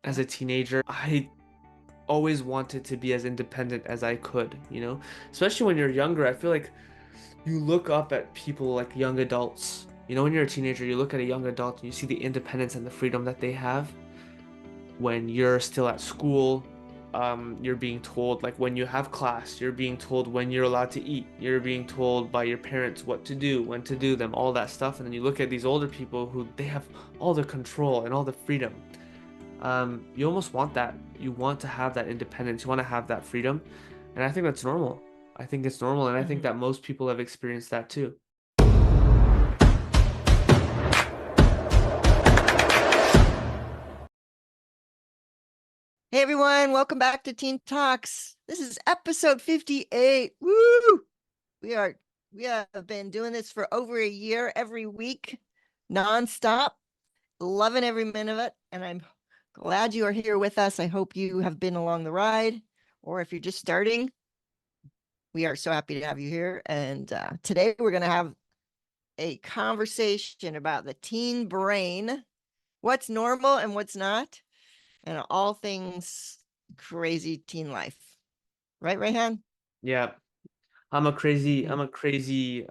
as a teenager, I always wanted to be as independent as I could, Especially when you're younger, I feel like you look up at people like young adults. When you're a teenager, you look at a young adult and you see the independence and the freedom that they have. When you're still at school, you're being told, like when you have class, you're being told when you're allowed to eat. You're being told by your parents what to do, when to do them, all that stuff. And then you look at these older people who they have all the control and all the freedom. You almost want that. You want to have that independence. You want to have that freedom. And I think that's normal. I think it's normal. And I think Hmm. that most people have experienced that too. Hey everyone, welcome back to Teen Talks. This is episode 58. Woo! We are we have been doing this for over a year every week, nonstop, loving every minute of it, and I'm glad you are here with us. I hope you have been along the ride, or if you're just starting, we are so happy to have you here. And today we're going to have a conversation about the teen brain, what's normal and what's not, and all things crazy teen life. Right, Rayhan? Yeah. I'm Mhm. a crazy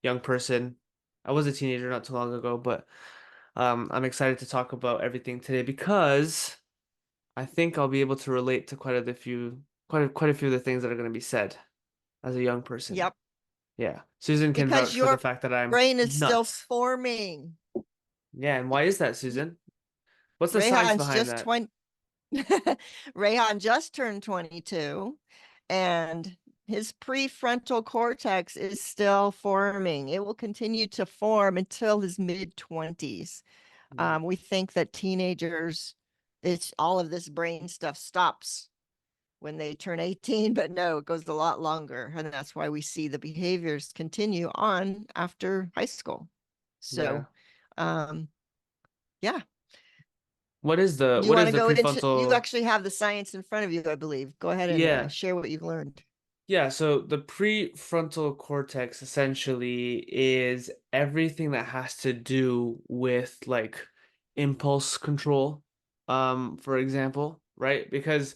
young person. I was a teenager not too long ago, but I'm excited to talk about everything today because I think I'll be able to relate to quite a few of the things that are going to be said as a young person. Yep. Yeah. Susan can Because vouch for the your fact that I'm brain is still nuts. forming. Yeah, and why is that, Susan? What's the science Rayhan's behind just that? 20. Rayhan just turned 22, and his prefrontal cortex is still forming. It will continue to form until his mid 20s. Mm. We think that teenagers, it's all of this brain stuff stops when they turn 18, but no, it goes a lot longer. And that's why we see the behaviors continue on after high school. Yeah. So, um, yeah. Do you What want is to the go into, you prefrontal? actually have the science in front of you, I believe. Go ahead and Yeah. share what you've learned. Yeah, so the prefrontal cortex essentially is everything that has to do with like impulse control, for example, right? Because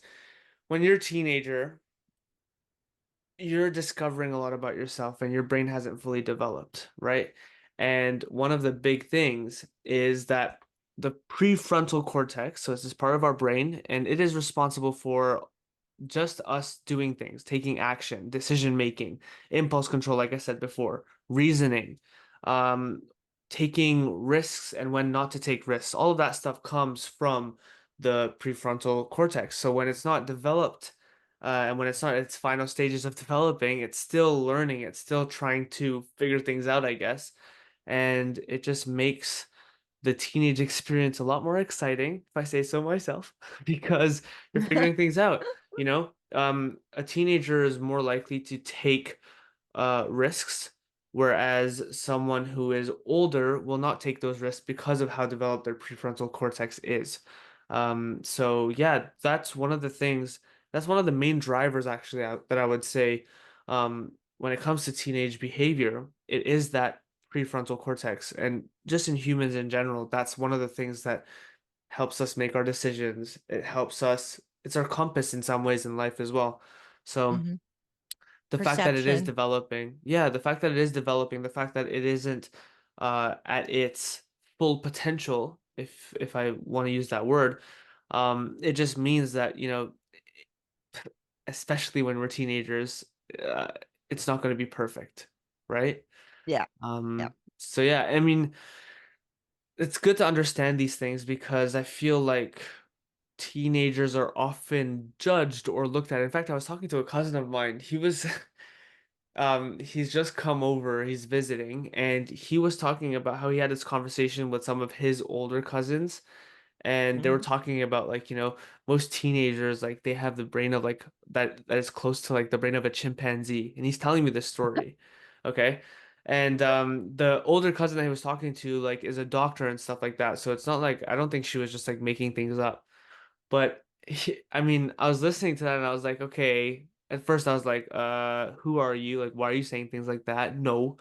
when you're a teenager, you're discovering a lot about yourself and your brain hasn't fully developed, right? And one of the big things is that the prefrontal cortex, so this is part of our brain, and it is responsible for just us doing things, taking action, decision making, impulse control, like I said before, reasoning, um, taking risks and when not to take risks. All of that stuff comes from the prefrontal cortex. So when it's not developed, and when it's not its final stages of developing, it's still learning, it's still trying to figure things out, I guess. And it just makes the teenage experience a lot more exciting, if I say so myself, because you're figuring things out, A teenager is more likely to take risks, whereas someone who is older will not take those risks because of how developed their prefrontal cortex is. So yeah, that's one of the main drivers actually that I would say when it comes to teenage behavior, it is that prefrontal cortex. And just in humans in general, that's one of the things that helps us make our decisions. It's our compass in some ways in life as well. So Hmm. the fact that it is Perception. developing, yeah, the fact that it is developing, the fact that it isn't at its full potential, if I want to use that word, it just means that, especially when we're teenagers, uh, it's not going to be perfect, right? Yeah. Yeah. So yeah, I mean, it's good to understand these things because I feel like teenagers are often judged or looked at. In fact, I was talking to a cousin of mine. He's just come over, he's visiting, and he was talking about how he had this conversation with some of his older cousins, and they were Hmm. talking about like, most teenagers like they have the brain of like that is close to like the brain of a chimpanzee, and he's telling me this story. Okay. And the older cousin that he was talking to like is a doctor and stuff like that. So it's not like I don't think she was just like making things up. But I mean, I was listening to that and I was like, okay. At first I was like, who are you? Like, why are you saying things like that? No.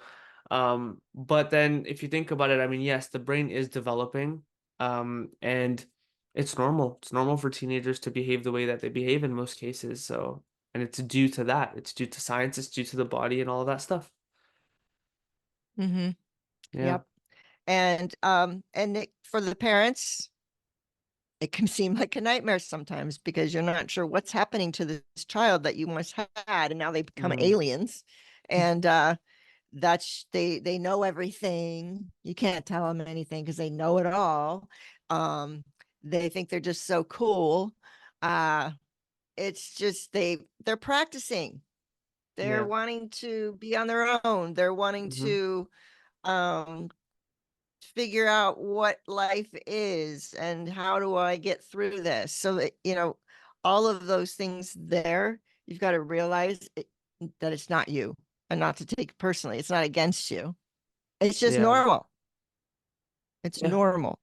But then if you think about it, I mean, yes, the brain is developing. And It's normal. It's normal for teenagers to behave the way that they behave in most cases. So, and it's due to that. It's due to science, it's due to the body and all of that stuff. Hmm. Yeah. Yep. And for the parents, it can seem like a nightmare sometimes because you're not sure what's happening to this child that you once had, and now they become Mm. aliens. And that's they know everything. You can't tell them anything because they know it all. Um, they think they're just so cool. Uh, it's just they're practicing. They're Yeah. wanting to be on their own. They're wanting Hmm. to um figure out what life is and how do I get through this. So that, all of those things there, you've got to realize that it's not you and not to take it personally. It's not against you. It's just Yeah. normal. It's Yeah. normal.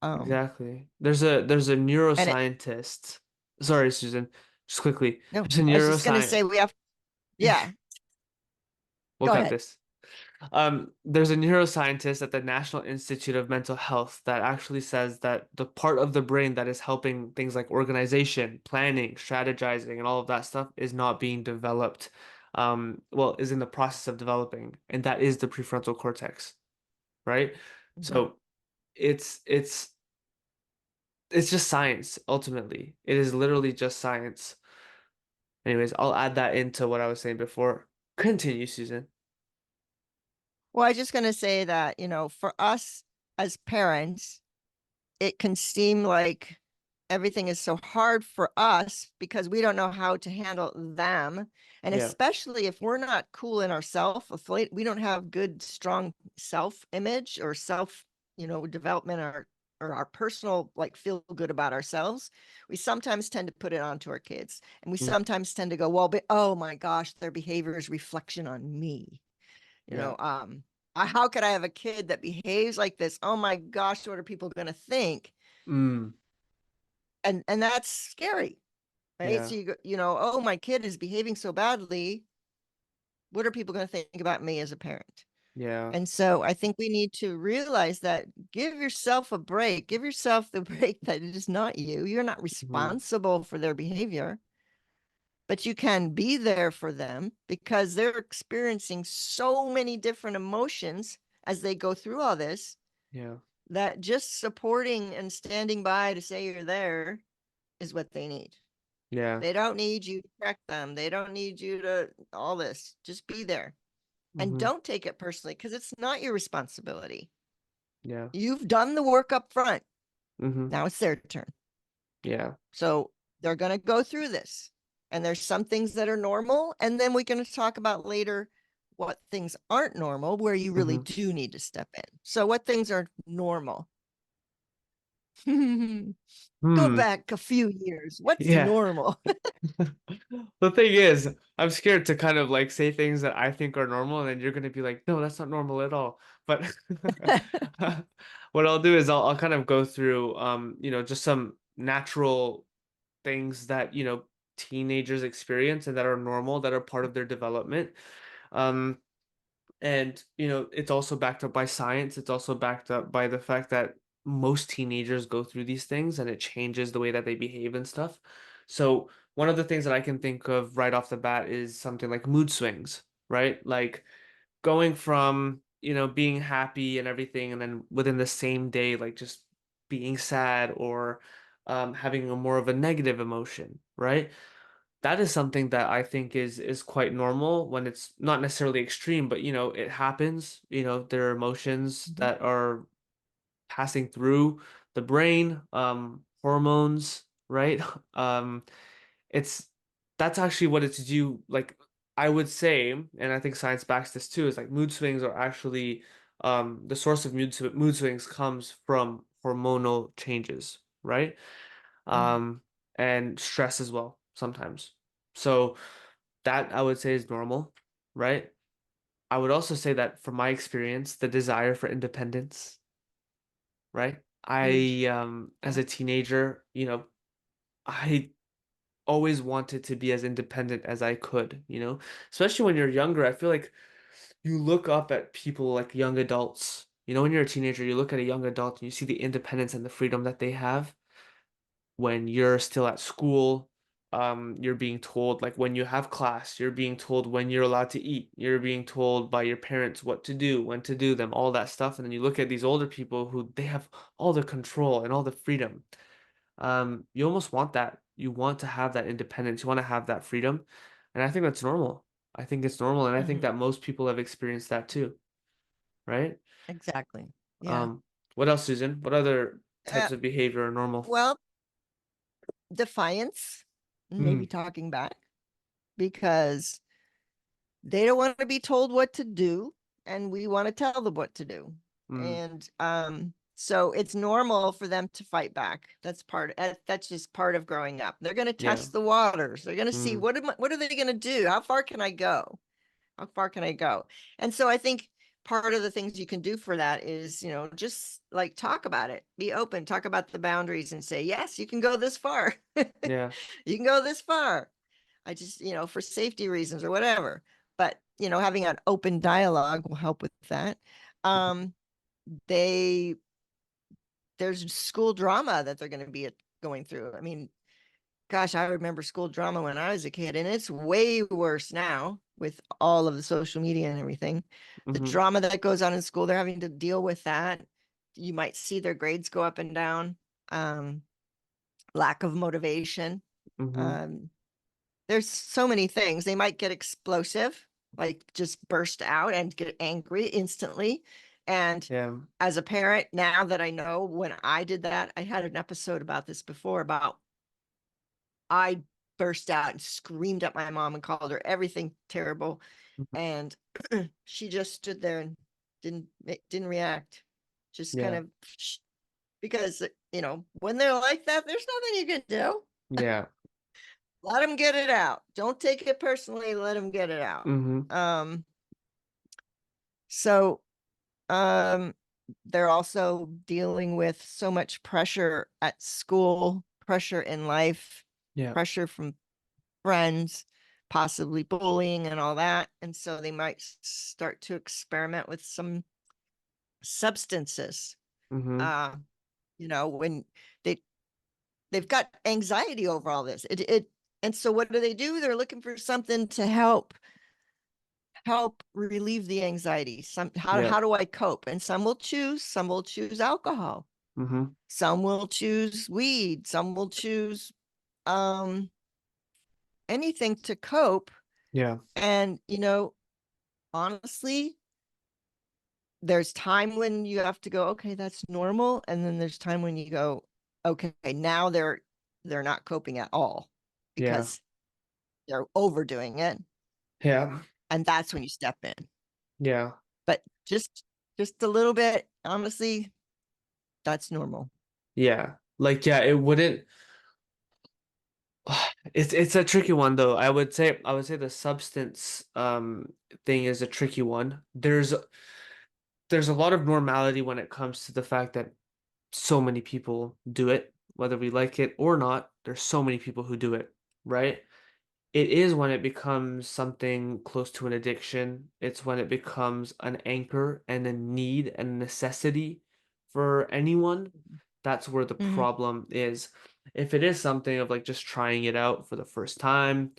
Um, Exactly. There's a and it, neuroscientist. Sorry, Susan. Just quickly. no, There's a I was just going to neuroscience. say yeah, We'll go cut ahead. this. There's a neuroscientist at the National Institute of Mental Health that actually says that the part of the brain that is helping things like organization, planning, strategizing, and all of that stuff is not being developed. Well, is in the process of developing, and that is the prefrontal cortex, right? Mhm. So it's it's it's just science, ultimately. It is literally just science. Anyways, I'll add that into what I was saying before. Continue, Susan. Well, I was just going to say that, for us as parents, it can seem like everything is so hard for us because we don't know how to handle them. And Yeah. especially if we're not cool in ourself, if we don't have good, strong self image or self, development or our personal, like, feel good about ourselves, we sometimes tend to put it onto our kids. And we Mm. sometimes tend to go, well, but oh my gosh, their behavior is reflection on me. You Yeah. know, um, how could I have a kid that behaves like this? Oh my gosh, what are people going to think? Mm. And that's scary, right? So Yeah. oh, my kid is behaving so badly. What are people going to think about me as a parent? Yeah. And so I think we need to realize that give yourself a break. Give yourself the break that it is not you. You're not Mhm. responsible for their behavior, but you can be there for them because they're experiencing so many different emotions as they go through all this, Yeah. that just supporting and standing by to say you're there is what they need. Yeah. They don't need you to correct them. They don't need you to all this. Just be there and Hmm. don't take it personally because it's not your responsibility. Yeah. You've done the work up front. Hmm. Now it's their turn. Yeah. So they're going to go through this. And there's some things that are normal. And then we're going to talk about later what things aren't normal, where you really Hmm. do need to step in. So, what things are normal? Go Hmm. back a few years. What's Yeah. normal? The thing is, I'm scared to kind of like say things that I think are normal, and then you're gonna be like, no, that's not normal at all. But what I'll do is I'll kind of go through just some natural things that, teenagers experience and that are normal, that are part of their development. Um, And, it's also backed up by science. It's also backed up by the fact that most teenagers go through these things and it changes the way that they behave and stuff. So, one of the things that I can think of right off the bat is something like mood swings, right? Like going from, being happy and everything, and then within the same day, like just being sad or having a more of a negative emotion, right? That is something that I think is quite normal when it's not necessarily extreme, but it happens. There are emotions Mhm. that are passing through the brain, hormones, right? Um, it's that's actually what it's due. Like I would say, and I think science backs this too, is like mood swings are actually the source of mood swings comes from hormonal changes, right? Mhm. um, and stress as well sometimes. So that I would say is normal, right? I would also say that from my experience, the desire for independence, right? Huge. As Yeah. a teenager, I always wanted to be as independent as I could, especially when you're younger. I feel like you look up at people like young adults. When you're a teenager, you look at a young adult and you see the independence and the freedom that they have. when you're still at school, you're being told, like when you have class, you're being told when you're allowed to eat, you're being told by your parents what to do, when to do them, all that stuff. And then you look at these older people who they have all the control and all the freedom. You almost want that. You want to have that independence, you want to have that freedom. And I think that's normal. I think it's normal, and I think Mhm. that most people have experienced that too, right? Exactly. Yeah. Um, what else, Susan? What other Uh, types of behavior are normal? well, defiance, maybe Mm, talking back because they don't want to be told what to do, and we want to tell them what to do. mm, And so it's normal for them to fight back. That's just part of growing up. They're going to yeah. test the waters. They're going to see Mm, what are they going to do? How far can I go? How far can I go? And so I think part of the things you can do for that is, just like talk about it, be open, talk about the boundaries and say, yes, you can go this far. yeah. You can go this far. I just, for safety reasons or whatever. But, having an open dialogue will help with that. Um, they, there's school drama that they're going to be going through. I mean, gosh, I remember school drama when I was a kid, and it's way worse now with all of the social media and everything. The Mm-hmm. drama that goes on in school, they're having to deal with that. You might see their grades go up and down. Um, Lack of motivation. Mm-hmm. Um, there's so many things. They might get explosive, like just burst out and get angry instantly. And Yeah. as a parent, now that I know when I did that, I had an episode about this before about I burst out and screamed at my mom and called her everything terrible. Mhm. And she just stood there and didn't react. Just kind Yeah. of because when they're like that, there's nothing you can do. Yeah. Let them get it out. Don't take it personally. Let them get it out. Mm-hmm. Um, so um, they're also dealing with so much pressure at school, pressure in life, Yeah. pressure from friends, possibly bullying and all that. And so they might start to experiment with some substances. Mm-hmm. Uh, when they they've got anxiety over all this. It and so what do? They're looking for something to help relieve the anxiety. Yeah. How do I cope? And some will choose alcohol. Mm-hmm. Some will choose weed. Some will choose um anything to cope. Yeah. And honestly, there's time when you have to go, okay, that's normal. And then there's time when you go, okay, now they're not coping at all Yeah. because they're overdoing it. Yeah. And that's when you step in. Yeah. But just a little bit, honestly, that's normal. Yeah. Like, yeah, it wouldn't. It's a tricky one though. I would say the substance thing is a tricky one. There's a lot of normality when it comes to the fact that so many people do it, whether we like it or not. There's so many people who do it, right? It is when it becomes something close to an addiction. It's when it becomes an anchor and a need and a necessity for anyone. That's where the Mhm. problem is. If it is something of like just trying it out for the first time,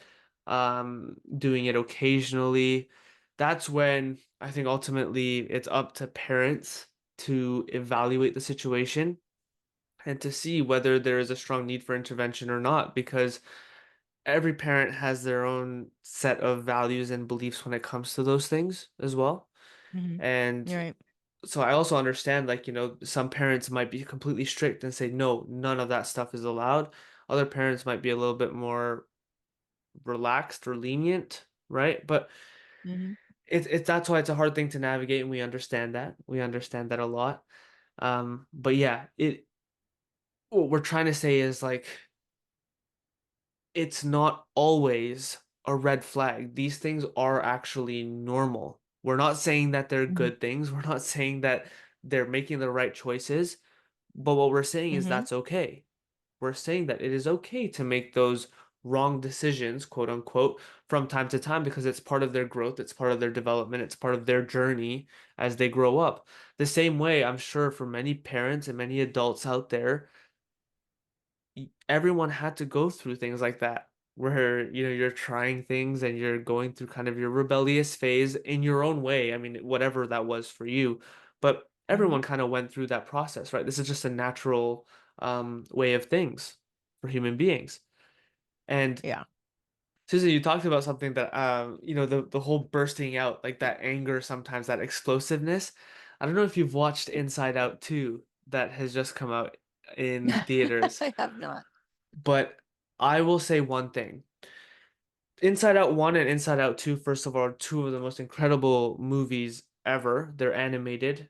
doing it occasionally, that's when I think ultimately it's up to parents to evaluate the situation and to see whether there is a strong need for intervention or not, because every parent has their own set of values and beliefs when it comes to those things as well. Mhm. And You're right. so I also understand, like, some parents might be completely strict and say, no, none of that stuff is allowed. Other parents might be a little bit more relaxed or lenient, right? But Mhm. that's why it's a hard thing to navigate, and we understand that. We understand that a lot. But yeah, what we're trying to say is like it's not always a red flag. These things are actually normal. We're not saying that they're Mhm. good things. We're not saying that they're making the right choices. But what we're saying is Mhm. that's okay. We're saying that it is okay to make those wrong decisions, quote unquote, from time to time because it's part of their growth, it's part of their development, it's part of their journey as they grow up. The same way, I'm sure for many parents and many adults out there, everyone had to go through things like that where you're trying things and you're going through kind of your rebellious phase in your own way. I mean, whatever that was for you, but Mhm. everyone kind of went through that process, right? This is just a natural way of things for human beings. And Yeah. Susan, you talked about something that the whole bursting out, like that anger sometimes, that explosiveness. I don't know if you've watched Inside Out 2 that has just come out in theaters, I have not. but I will say one thing. Inside Out 1 and Inside Out 2, first of all, are two of the most incredible movies ever. They're animated,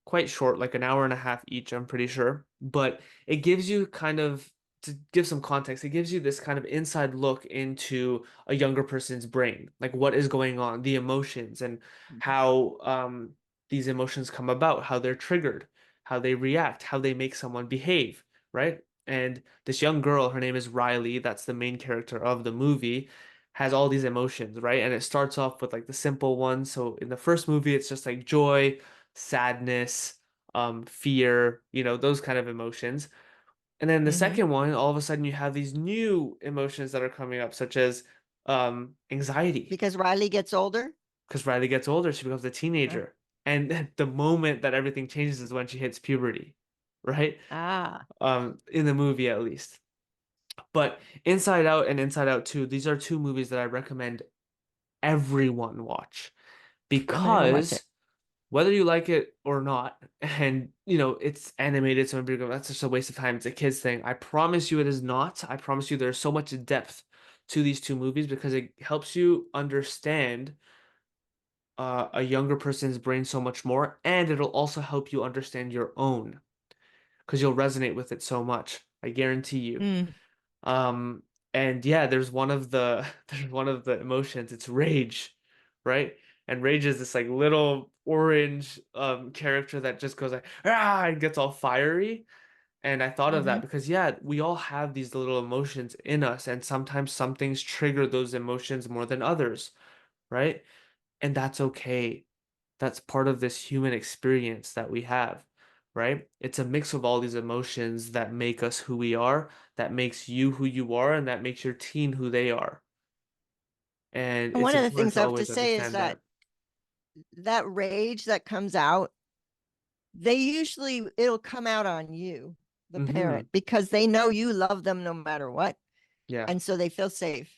quite short, like an hour and a half each, I'm pretty sure. But it gives you kind of, to give some context, it gives you this kind of inside look into a younger person's brain, like what is going on, the emotions, and Mhm. how these emotions come about, how they're triggered, how they react, how they make someone behave, right? And this young girl, her name is Riley, that's the main character of the movie, has all these emotions, right? And it starts off with like the simple ones. So in the first movie, it's just like joy, sadness, fear, those kind of emotions. And then the Mhm. second one, all of a sudden you have these new emotions that are coming up, such as anxiety. Because Riley gets older. Because Riley gets older, she becomes a Uh, teenager. And the moment that everything changes is when she hits puberty, right? ah, In the movie at least. But Inside Out and Inside Out 2, these are two movies that I recommend everyone watch I'm gonna go watch it. because whether you like it or not, and it's animated, so maybe you go, that's just a waste of time. It's a kids thing. I promise you, it is not. I promise you, there's so much depth to these two movies because it helps you understand a younger person's brain so much more, and it'll also help you understand your own because you'll resonate with it so much. I guarantee you. Mm. Um, and yeah, there's one of the there's one of the emotions. It's rage, right? And rage is this like little orange character that just goes like and gets all fiery. And I thought of that Mhm. because yeah, we all have these little emotions in us, and sometimes some things trigger those emotions more than others, right? And that's okay. That's part of this human experience that we have, right? It's a mix of all these emotions that make us who we are, that makes you who you are, and that makes your teen who they are. And And it's one of the important things to I have to always say is understand that that. that rage that comes out, they usually it'll come out on you, the Mm-hmm. parent, because they know you love them no matter what. Yeah. And so they feel safe.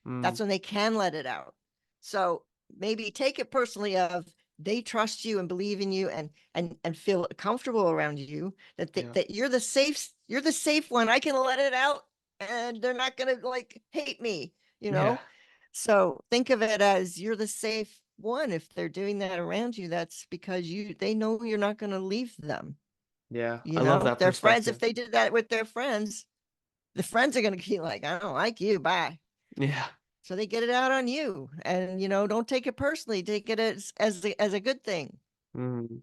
Mm. That's when they can let it out. So maybe take it personally of they trust you and believe in you and feel comfortable around you that Yeah. that you're the safe one. I can let it out and they're not gonna like hate me, you Yeah. know. So think of it as you're the safe one. If they're doing that around you, that's because they know you're not gonna leave them. Yeah. I You love know, that their friends, if perspective. they did that with their friends, the friends are gonna be like, I don't like you, bye. Yeah. So they get it out on you, and don't take it personally. Take it as a good thing. Mm.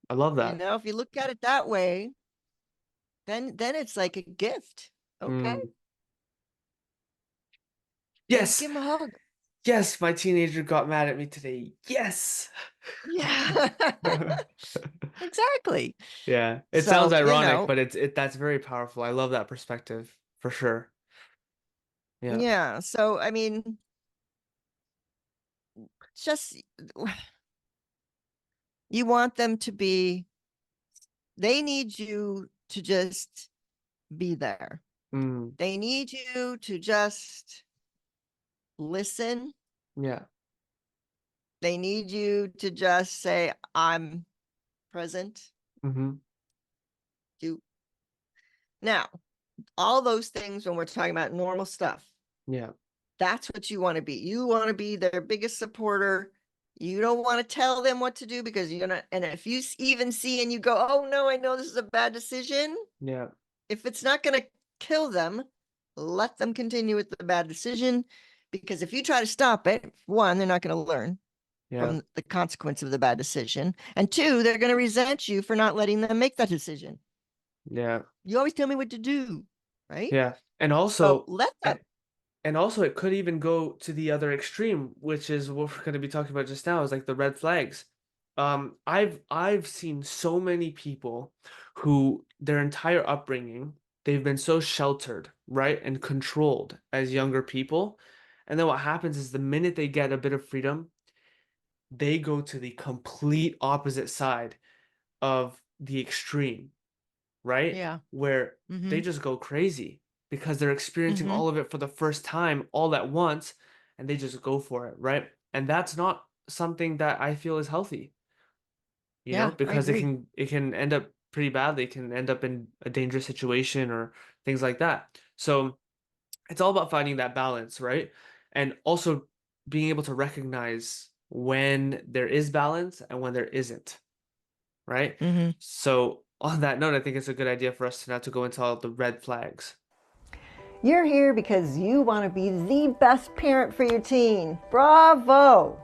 I love that. If you look at it that way, then it's like a gift. Okay, Mm. then Yes. give him a hug. Yes, my teenager got mad at me today. Yes. Yeah, exactly. Yeah, it sounds So ironic, but that's very powerful. I love that perspective for sure. Yeah. yeah. So I mean, just you want them to be. They need you to just be there. Mm, They need you to just listen. yeah. They need you to just say, I'm present. Mm-hmm. Do now all those things when we're talking about normal stuff. Yeah. That's what you want to be. You want to be their biggest supporter. You don't want to tell them what to do because you're gonna. And if you even see and you go, oh no, I know this is a bad decision. Yeah. If it's not gonna kill them, let them continue with the bad decision. Because if you try to stop it, one, they're not going to learn Yeah. from the consequence of the bad decision. And two, they're going to resent you for not letting them make that decision. Yeah. You always tell me what to do, right? Yeah. And So also let them. and, and also it could even go to the other extreme, which is what we're going to be talking about just now, is like the red flags. I've seen so many people who their entire upbringing they've been so sheltered, right, and controlled as younger people. And then what happens is the minute they get a bit of freedom, they go to the complete opposite side of the extreme, right? Yeah. Where they Mm-hmm. just go crazy because they're experiencing Mm-hmm. all of it for the first time all at once and they just go for it, right? And that's not something that I feel is healthy, Yeah, I because agree. it can end up pretty badly. It can end up in a dangerous situation or things like that. So it's all about finding that balance, right? And also being able to recognize when there is balance and when there isn't, right? Mm-hmm. So on that note, I think it's a good idea for us to now to go into all the red flags. You're here because you want to be the best parent for your teen. Bravo!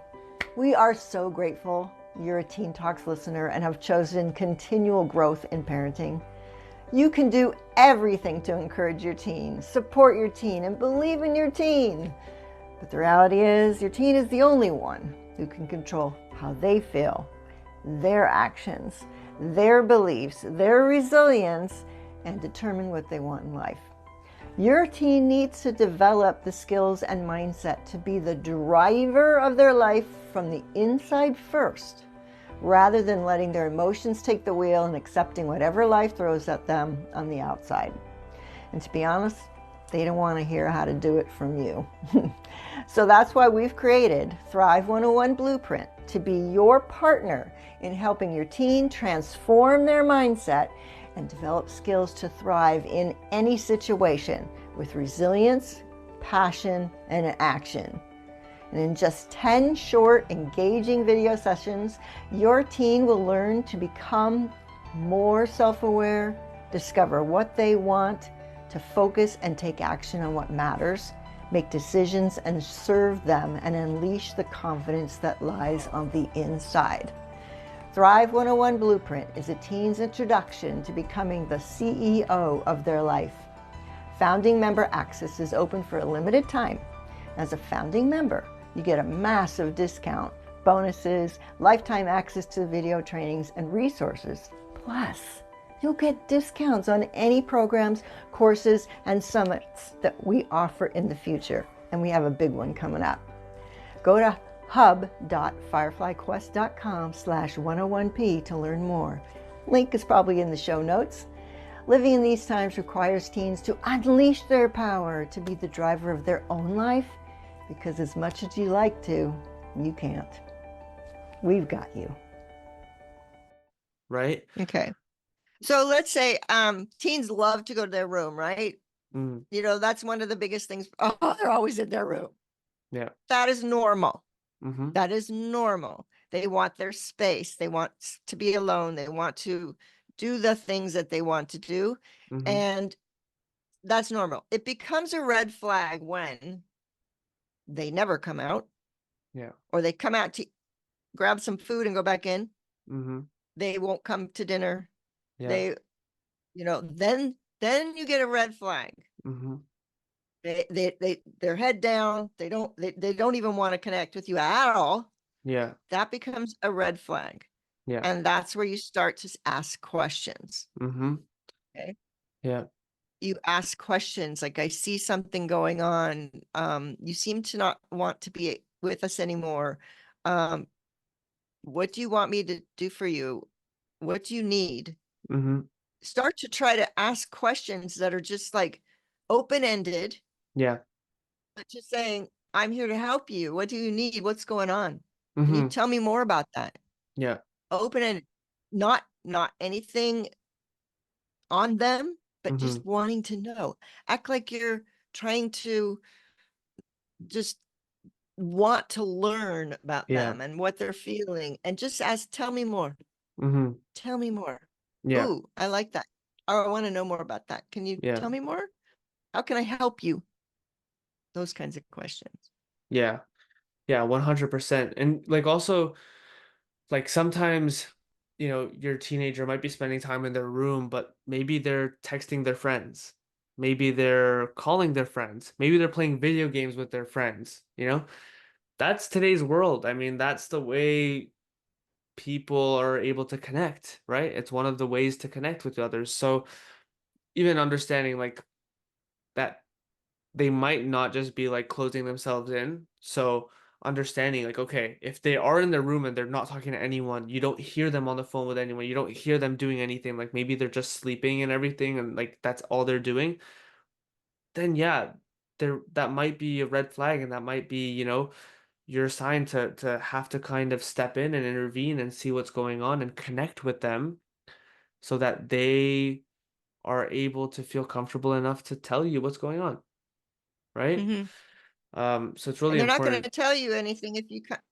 We are so grateful you're a Teen Talks listener and have chosen continual growth in parenting. You can do everything to encourage your teen, support your teen, and believe in your teen. But the reality is, your teen is the only one who can control how they feel, their actions, their beliefs, their resilience, and determine what they want in life. Your teen needs to develop the skills and mindset to be the driver of their life from the inside first, rather than letting their emotions take the wheel and accepting whatever life throws at them on the outside. And to be honest, they don't want to hear how to do it from you. So that's why we've created Thrive 101 Blueprint to be your partner in helping your teen transform their mindset and develop skills to thrive in any situation with resilience, passion, and action. And in just 10 short, engaging video sessions, your teen will learn to become more self-aware, discover what they want, to focus and take action on what matters, make decisions and serve them, and unleash the confidence that lies on the inside. Thrive 101 Blueprint is a teen's introduction to becoming the CEO of their life. Founding member access is open for a limited time. As a founding member, you get a massive discount, bonuses, lifetime access to video trainings and resources. Plus, you'll get discounts on any programs, courses, and summits that we offer in the future. And we have a big one coming up. Go to hub.fireflyquest.com/101p to learn more. Link is probably in the show notes. Living in these times requires teens to unleash their power to be the driver of their own life, because as much as you like to, you can't. We've got you. Right? Okay. So let's say teens love to go to their room, right? Mm, That's one of the biggest things. Oh, they're always in their room. yeah. That is normal. Mm-hmm. That is normal. They want their space. They want to be alone. They want to do the things that they want to do. Mm-hmm. And that's normal. It becomes a red flag when they never come out, Yeah. or they come out to grab some food and go back in. Mm-hmm. They won't come to dinner. Yeah. They, then you get a red flag. Mm-hmm. Their head down. They don't even want to connect with you at all. Yeah. That becomes a red flag. Yeah. And that's where you start to ask questions. Mm-hmm. Okay. Yeah. You ask questions like, I see something going on. You seem to not want to be with us anymore. What do you want me to do for you? What do you need? Mm-hmm. Start to try to ask questions that are just like open-ended, Yeah. but just saying, I'm here to help you. What do you need? What's going on? Can you Mm-hmm. tell me more about that? Yeah. Open-ended, not anything on them, but Mm-hmm. just wanting to know. Act like you're trying to just want to learn about Yeah. them and what they're feeling, and just ask, tell me more. Mm-hmm. Tell me more. Yeah. Ooh, I like that. Or I want to know more about that. Can you Yeah. tell me more? How can I help you? Those kinds of questions. Yeah. Yeah. 100%. And like also like sometimes, your teenager might be spending time in their room, but maybe they're texting their friends. Maybe they're calling their friends. Maybe they're playing video games with their friends. That's today's world. I mean, that's the way people are able to connect, right? It's one of the ways to connect with others. So, even understanding like that they might not just be like closing themselves in. So understanding like, okay, if they are in their room and they're not talking to anyone, you don't hear them on the phone with anyone, you don't hear them doing anything, like maybe they're just sleeping and everything and like that's all they're doing, then yeah, there that might be a red flag and that might be, your sign to have to kind of step in and intervene and see what's going on and connect with them so that they are able to feel comfortable enough to tell you what's going on, right? Hmm. So it's really And they're not going to important. tell you anything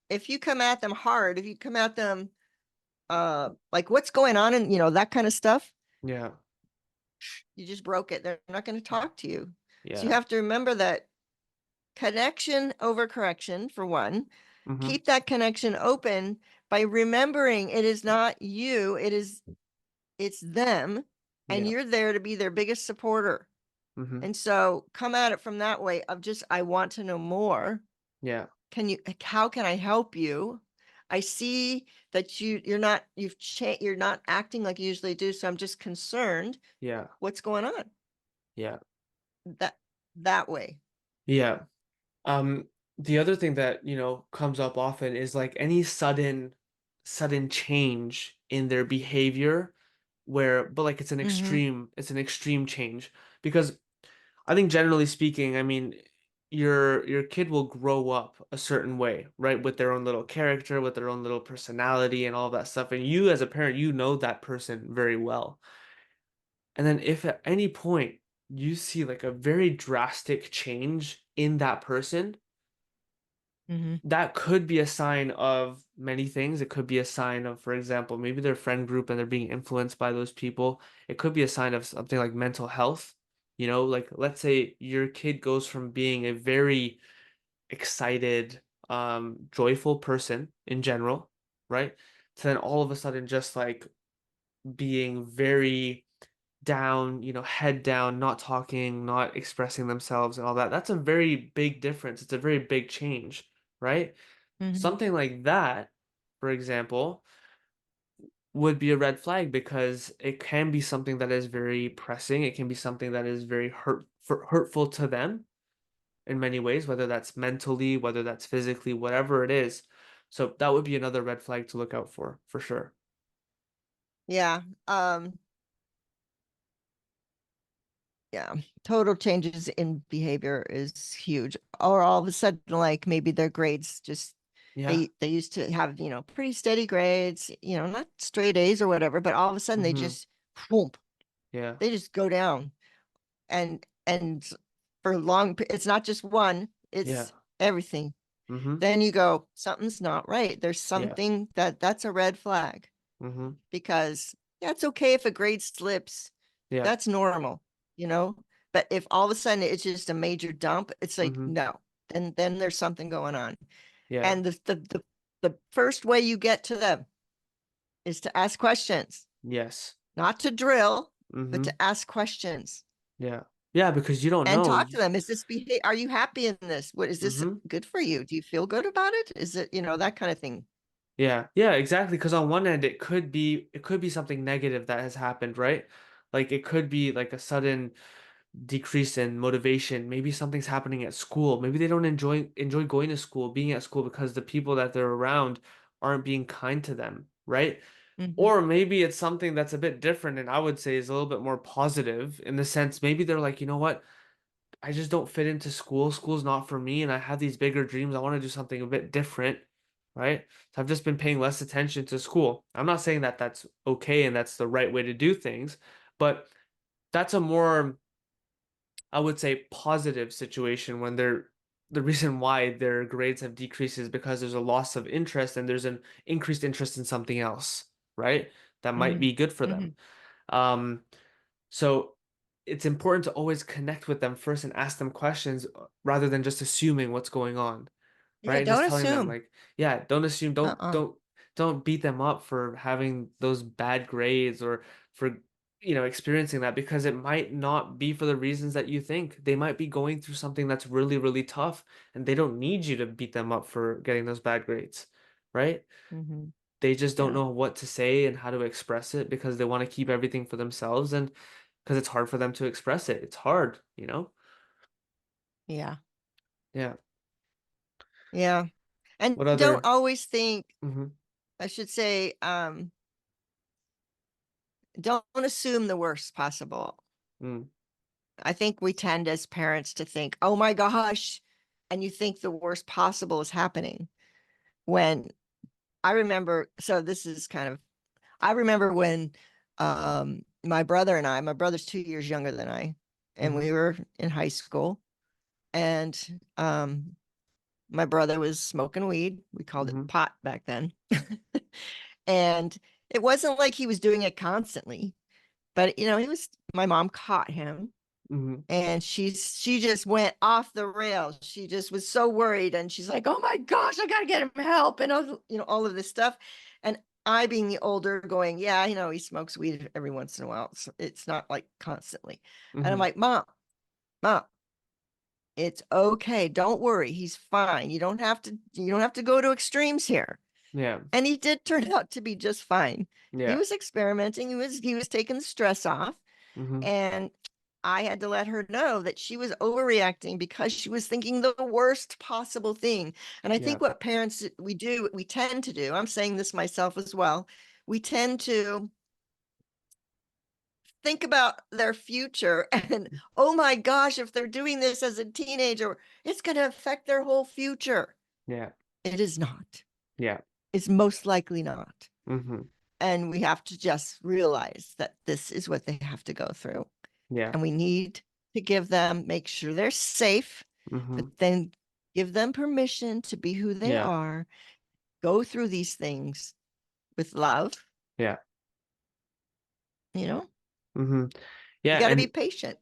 if you come at them hard, if you come at them like what's going on and that kind of stuff, Yeah. you just broke it. They're not going to talk to you. So you Yeah. have to remember that connection over correction for one. Mm-hmm. Keep that connection open by remembering it is not you, it's them, and Yeah. you're there to be their biggest supporter. Mm-hmm. And so come at it from that way of just, I want to know more. Yeah. How can I help you? I see that you're not acting like you usually do. So I'm just concerned. Yeah. What's going on? Yeah. That that way. Yeah. Um, the other thing that, comes up often is like any sudden change in their behavior but like Mm-hmm. it's an extreme change because I think generally speaking, I mean, your kid will grow up a certain way, right? With their own little character, with their own little personality and all that stuff. And you as a parent, you know that person very well. And then if at any point you see like a very drastic change in that person, Mm-hmm. that could be a sign of many things. It could be a sign of, for example, maybe their friend group and they're being influenced by those people. It could be a sign of something like mental health. Like let's say your kid goes from being a very excited, joyful person in general, right? To then all of a sudden just like being very down, head down, not talking, not expressing themselves and all that. That's a very big difference. It's a very big change, right? Mm-hmm. Something like that, for example, would be a red flag because it can be something that is very pressing. It can be something that is very hurtful to them in many ways, whether that's mentally, whether that's physically, whatever it is. So that would be another red flag to look out for sure. Yeah. Yeah, total changes in behavior is huge. Or all of a sudden, like maybe their grades just Yeah. they used to have, pretty steady grades, not straight A's or whatever, but all of a sudden they Mm-hmm. just whoomp, Yeah. they just go down. And for long, it's not just one, Yeah. it's everything. Mm-hmm. Then you go, something's not right. There's Yeah. something that's a red flag Mm-hmm. because that's okay if a grade slips. Yeah. That's normal, you know. But if all of a sudden it's just a major dump, it's like Mm-hmm. no. Then there's something going on. Yeah. And the first way you get to them is to ask questions, Yes. not to drill, but Mm-hmm. to ask questions Yeah. Yeah, because you don't and know. talk to them. Is this behavior? Are you happy in this? What is this Mm-hmm. good for you? Do you feel good about it? Is it, that kind of thing? Yeah. Yeah, exactly. Because on one end it could be something negative that has happened, right? Like it could be like a sudden decrease in motivation. Maybe something's happening at school. Maybe they don't enjoy going to school, being at school because the people that they're around aren't being kind to them, right? Mm-hmm. Or maybe it's something that's a bit different and I would say is a little bit more positive in the sense maybe they're like, you know what? I just don't fit into school. School's not for me and I have these bigger dreams. I want to do something a bit different, right? So I've just been paying less attention to school. I'm not saying that that's okay and that's the right way to do things, but that's a more, I would say, positive situation when the reason why their grades have decreased is because there's a loss of interest and there's an increased interest in something else, right? That might Mm-hmm. be good for Mm-hmm. them. Um, so it's important to always connect with them first and ask them questions rather than just assuming what's going on, right? Yeah, And just don't telling them assume. like, yeah, don't assume, don't Uh-uh. don't don't beat them up for having those bad grades or for experiencing that because it might not be for the reasons that you think. They might be going through something that's really, really tough and they don't need you to beat them up for getting those bad grades, right? Mm-hmm. They just don't Yeah. know what to say and how to express it because they want to keep everything for themselves. And because it's hard for them to express it. It's hard, you know? Yeah. Yeah. Yeah. And What don't other always think, Mhm. I should say, don't assume the worst possible. Mm. I think we tend as parents to think, oh my gosh, and you think the worst possible is happening. When I remember, so this is kind of, I remember when my brother and my brother's 2 years younger than I, and Mhm. we were in high school, and my brother was smoking weed. We called it Mhm. pot back then. And it wasn't like he was doing it constantly, but he was, my mom caught him, Mhm. and she just went off the rails. She just was so worried, and she's like, "Oh my gosh, I got to get him help," and all of this stuff. And I, being the older, going, "Yeah, he smokes weed every once in a while. It's not like constantly." And I'm Mhm. like, Mom, it's okay. Don't worry. He's fine. You don't have to go to extremes here." Yeah. And he did turn out to be just fine. He Yeah. was experimenting. He was taking the stress off. Mhm. And I had to let her know that she was overreacting because she was thinking the worst possible thing. And I Yeah. think what parents we tend to do, I'm saying this myself as well, we tend to think about their future and, oh my gosh, if they're doing this as a teenager, it's going to affect their whole future. Yeah. It is not. Yeah. It's most likely not. Mhm. And we have to just realize that this is what they have to go through. Yeah. And we need to make sure they're safe, but Mhm. then give them permission to be who they Yeah. are, go through these things with love. Yeah. You know, Mhm. you Yeah, got to be and patient.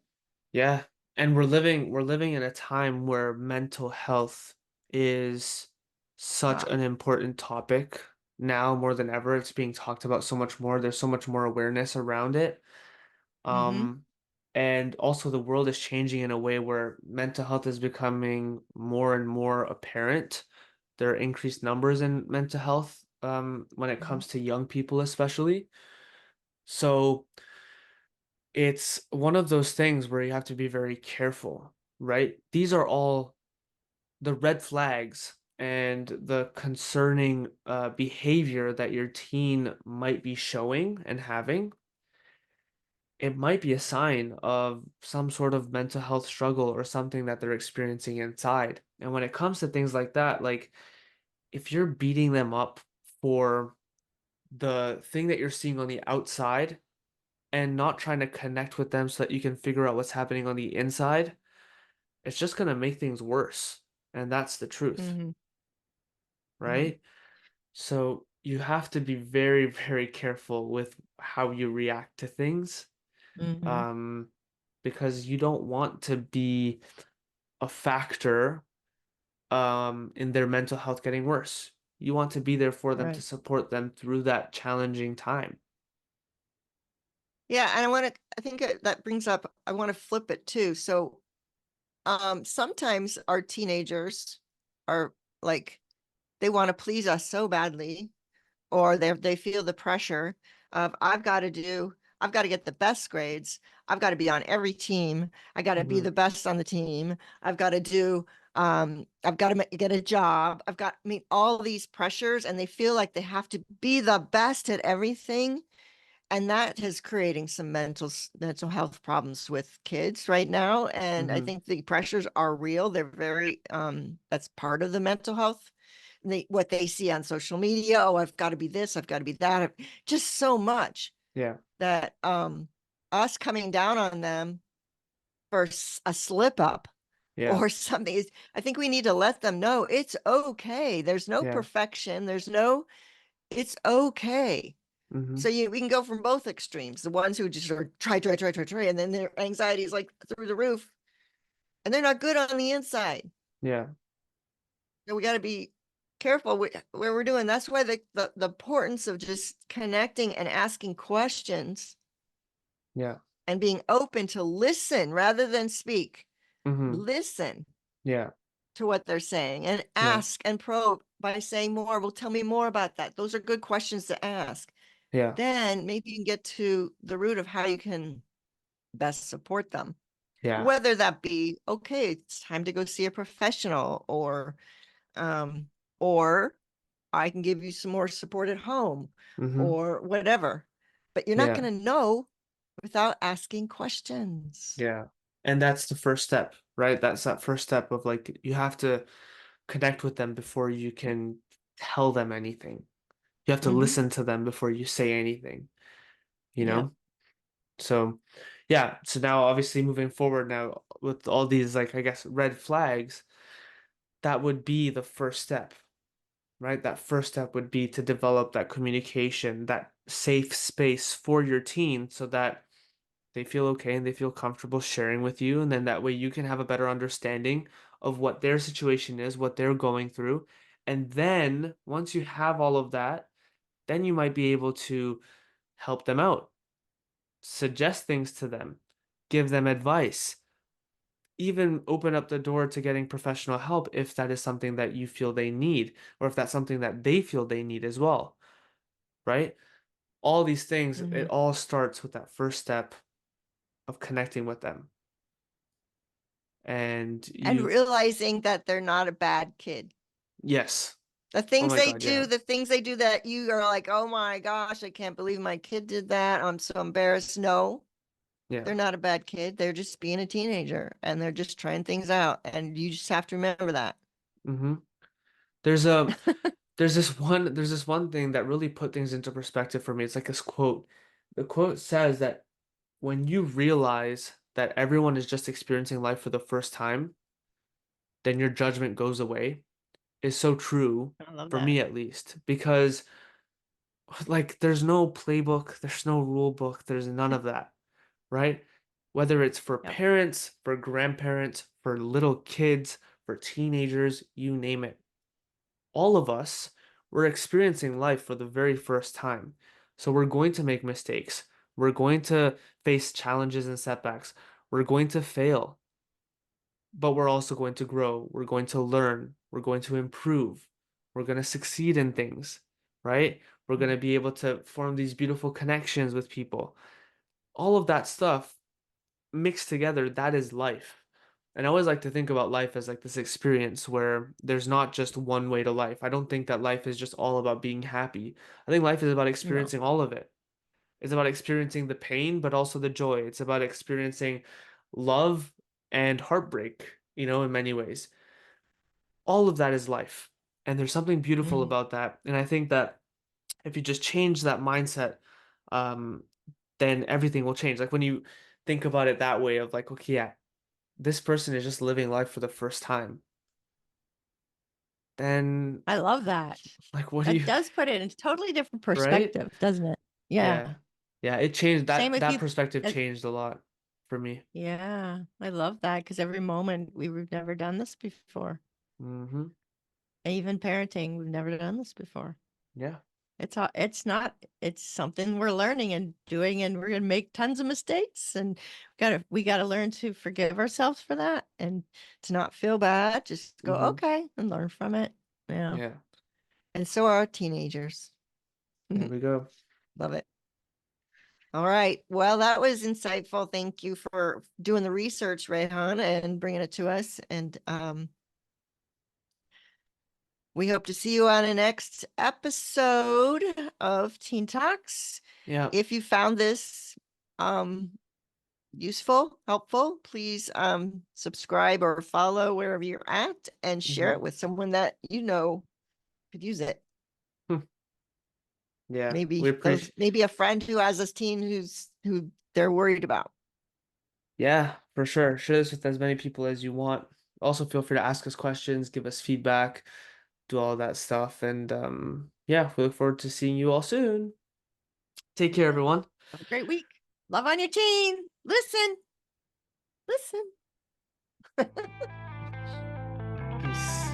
yeah, and we're living in a time where mental health is such Ah, an important topic now more than ever. It's being talked about so much more. There's so much more awareness around it. mm-hmm, Um, and also the world is changing in a way where mental health is becoming more and more apparent. There are increased numbers in mental health, when it mm-hmm, comes to young people especially. So it's one of those things where you have to be very careful, right? These are all the red flags and the concerning behavior that your teen might be showing and having. It might be a sign of some sort of mental health struggle or something that they're experiencing inside. And when it comes to things like that, like if you're beating them up for the thing that you're seeing on the outside and not trying to connect with them so that you can figure out what's happening on the inside, it's just going to make things worse. And that's the truth, mm-hmm, mm-hmm, right? So you have to be very, very careful with how you react to things, mm-hmm. um, because you don't want to be a factor, in their mental health getting worse. You want to be there for them to Right. support them through that challenging time. Yeah. And I think that brings up, I want to flip it too. So sometimes our teenagers are like, they want to please us so badly, or they feel the pressure of, I've got to get the best grades. I've got to be on every team. I got to be Hmm. the best on the team. I've got to get a job. I've got, I mean, all these pressures, and they feel like they have to be the best at everything. And that is creating some mental health problems with kids right now. And I Hmm. think the pressures are real. They're very that's part of the mental health. What they see on social media, oh, I've got to be this, I've got to be that, just so much Yeah. that us coming down on them for a slip up Yeah. or something is, I think we need to let them know it's okay. There's no Yeah. perfection. It's okay. Hmm. So we can go from both extremes. The ones who just are try, and then their anxiety is like through the roof, and they're not good on the inside. Yeah. So we got to be careful where we're doing. That's why the importance of just connecting and asking questions Yeah. and being open to listen rather than speak. Hmm. Listen Yeah. to what they're saying and Yeah. ask and probe by saying more. Well, tell me more about that. Those are good questions to ask. Yeah. Then maybe you can get to the root of how you can best support them. Yeah. Whether that be, okay, it's time to go see a professional, um, or I can give you some more support at home, Mm-hmm. or whatever. But you're not Yeah. going to know without asking questions. Yeah. And that's the first step, right? That's that first step of like you have to connect with them before you can tell them anything. You have to Mm-hmm. listen to them before you say anything, you Yep. know? So, yeah. So now, obviously, moving forward now with all these, like, I guess, red flags, that would be the first step, right? That first step would be to develop that communication, that safe space for your teen so that they feel okay and they feel comfortable sharing with you. And then that way you can have a better understanding of what their situation is, what they're going through. And then once you have all of that, then you might be able to help them out, suggest things to them, give them advice, even open up the door to getting professional help if that is something that you feel they need, or if that's something that they feel they need as well, right? All these things, Mm-hmm. it all starts with that first step of connecting with them. And And you, realizing that they're not a bad kid. yes. The Oh things my they God, do, yeah. the things they do that you are like, oh my gosh, I can't believe my kid did that. I'm so embarrassed. No, Yeah. they're not a bad kid. They're just being a teenager and they're just trying things out. And you just have to remember that. hmm There's a there's this one thing that really put things into perspective for me. It's like this quote. The quote says that when you realize that everyone is just experiencing life for the first time, then your judgment goes away. Is so true I love for that. me at least because like there's no playbook, there's no rule book, there's none of that, right? Whether it's for Yep. parents, for grandparents, for little kids, for teenagers, you name it. All of us, we're experiencing life for the very first time. So we're going to make mistakes. We're going to face challenges and setbacks. We're going to fail, but we're also going to grow. We're going to learn. We're going to improve. We're going to succeed in things, right? We're going to be able to form these beautiful connections with people. All of that stuff mixed together, that is life. And I always like to think about life as like this experience where there's not just one way to life. I don't think that life is just all about being happy. I think life is about No. experiencing all of it. It's about experiencing the pain, but also the joy. It's about experiencing love and heartbreak, in many ways. All of that is life. And there's something beautiful Mhm. about that. And I think that if you just change that mindset, um, then everything will change. Like when you think about it that way of like, okay, yeah, this person is just living life for the first time, then I love that. like what do That you, does put it in a totally different right? perspective, doesn't it? Yeah. Yeah. Yeah, it changed Same that with that you. perspective that- changed a lot for me. Yeah, I love that because every moment we've never done this before. Hmm. Even parenting, we've never done this before. Yeah. It's not, it's something we're learning and doing, and we're gonna make tons of mistakes, and we gotta learn to forgive ourselves for that and to not feel bad. Just go, Hmm. okay, and learn from it. Yeah. Yeah. And so are teenagers. There we go. Love it. All right. Well, that was insightful. Thank you for doing the research, Rayhan, and bringing it to us. And we hope to see you on the next episode of Teen Talks. Yeah. If you found this um, useful, helpful, please subscribe or follow wherever you're at and share Hmm. it with someone that you know could use it. Yeah. We Maybe appreciate maybe a friend who has a teen who they're worried about. Yeah, for sure. Share this with as many people as you want. Also feel free to ask us questions, give us feedback, do all that stuff. And yeah, we look forward to seeing you all soon. Take care, Yeah. everyone. Have a great week. Love on your teen. Listen, listen. Peace.